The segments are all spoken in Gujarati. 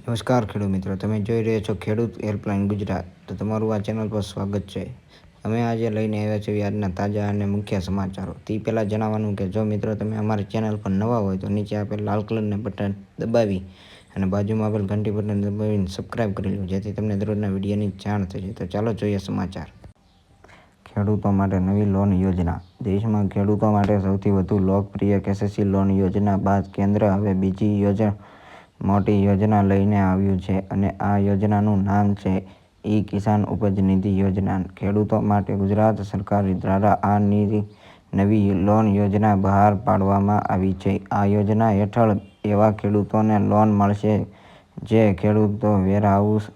નમસ્કાર ખેડૂત મિત્રો, તમે જોઈ રહ્યા છો ખેડૂત હેલ્પલાઇન ગુજરાત. તો તમારું આ ચેનલ પર સ્વાગત છે. અમે આજે લઈને આવ્યા છીએ આજના તાજા અને મુખ્ય સમાચારો. તે પહેલાં જણાવવાનું કે જો મિત્રો તમે અમારી ચેનલ પર નવા હોય તો નીચે આપેલ લાલ કલરના બટન દબાવી અને બાજુમાં આપેલ ઘંટી બટન દબાવીને સબસ્ક્રાઇબ કરી લો, જેથી તમને દરરોજના વિડીયોની જાણ થશે. તો ચાલો જોઈએ સમાચાર. ખેડૂતો માટે નવી લોન યોજના. દેશમાં ખેડૂતો માટે સૌથી વધુ લોકપ્રિય કેસીસી લોન યોજના બાદ કેન્દ્ર હવે બીજી મોટી યોજના લઈને આવ્યું છે અને આ યોજનાનું નામ છે કિસાન ઉપજ નિધિ યોજના. ખેડૂતો માટે ગુજરાત સરકાર દ્વારા આ નવી લોન યોજના બહાર પાડવામાં આવી છે. આ યોજના હેઠળ એવા ખેડૂતોને લોન મળશે જે ખેડૂતો વેરહાઉસ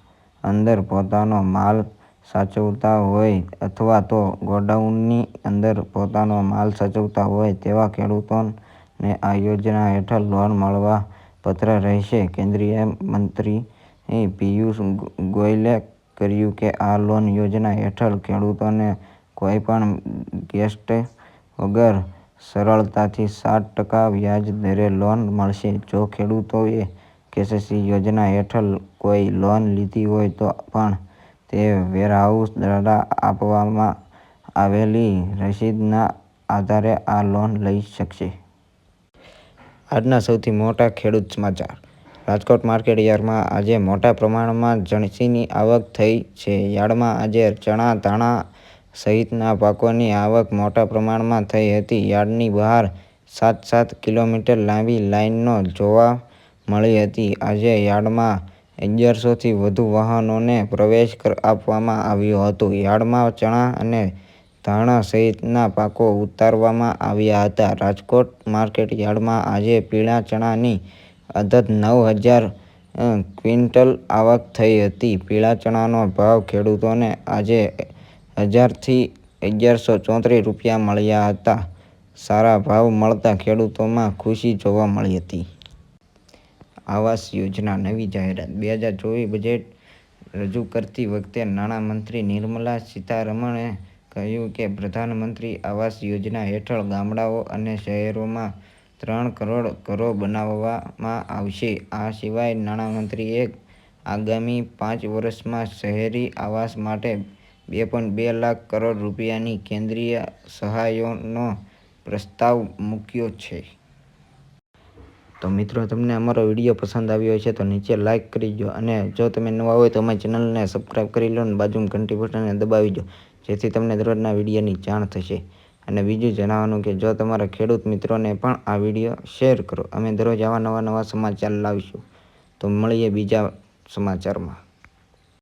અંદર પોતાનો માલ સાચવતા હોય અથવા તો ગોડાઉનની અંદર પોતાનો માલ સાચવતા હોય તેવા ખેડૂતોને આ યોજના હેઠળ લોન મળવા પાત્ર રહેશે. કેન્દ્રીય મંત્રી પિયુષ ગોયલે કહ્યું કે આ લોન યોજના હેઠળ ખેડૂતોને કોઈપણ ગેરંટ વગર સરળતાથી 7% વ્યાજ દરે લોન મળશે. જો ખેડૂતોએ કેસીસી યોજના હેઠળ કોઈ લોન લીધી હોય તો પણ તે વેરહાઉસ દ્વારા આપવામાં આવેલી રસીદના આધારે આ લોન લઈ શકશે. આજના સૌથી મોટા ખેડૂત સમાચાર. રાજકોટ માર્કેટ યાર્ડમાં આજે મોટા પ્રમાણમાં જણસીની આવક થઈ છે. યાર્ડમાં આજે ચણા, ધાણા સહિતના પાકોની આવક મોટા પ્રમાણમાં થઈ હતી. યાર્ડની બહાર 7 કિલોમીટર લાંબી લાઈનો જોવા મળી હતી. આજે યાર્ડમાં 1100થી વધુ વાહનોને પ્રવેશ આપવામાં આવ્યો હતો. યાર્ડમાં ચણા અને ધાણા સહિતના પાકો ઉતારવામાં આવ્યા હતા. રાજકોટ માર્કેટ યાર્ડમાં આજે પીળા ચણાની આદત 9000 ક્વિન્ટલ આવક થઈ હતી. પીળા ચણાનો ભાવ ખેડૂતોને આજે 1000 થી 1134 રૂપિયા મળ્યા હતા. સારા ભાવ મળતા ખેડૂતોમાં ખુશી જોવા મળી હતી. આવાસ યોજના નવી જાહેરાત. 2024 બજેટ રજૂ કરતી વખતે નાણામંત્રી નિર્મલા સીતારમણે કહ્યું કે પ્રધાનમંત્રી આવાસ યોજના હેઠળ ગામડાઓ અને શહેરોમાં 3 કરોડ ઘરો બનાવવામાં આવશે. આ સિવાય નાણામંત્રીએ આગામી 5 વર્ષમાં શહેરી આવાસ માટે 2.2 લાખ કરોડ રૂપિયાની કેન્દ્રીય સહાયનો પ્રસ્તાવ મૂક્યો છે. તો મિત્રો, તમને અમારો વિડીયો પસંદ આવ્યો છે તો નીચે લાઈક કરી દો અને જો તમે નવા હોય તો અમારી ચેનલને સબસ્ક્રાઇબ કરી લો અને બાજુમાં ઘંટી બટનને દબાવી દો, જેથી તમને દરરોજના વિડીયોની જાણ થશે. અને બીજું જણાવવાનું કે જો તમારા ખેડૂત મિત્રોને પણ આ વિડીયો શેર કરો. અમે દરરોજ આવા નવા સમાચાર લાવીશું. તો મળીએ બીજા સમાચારમાં.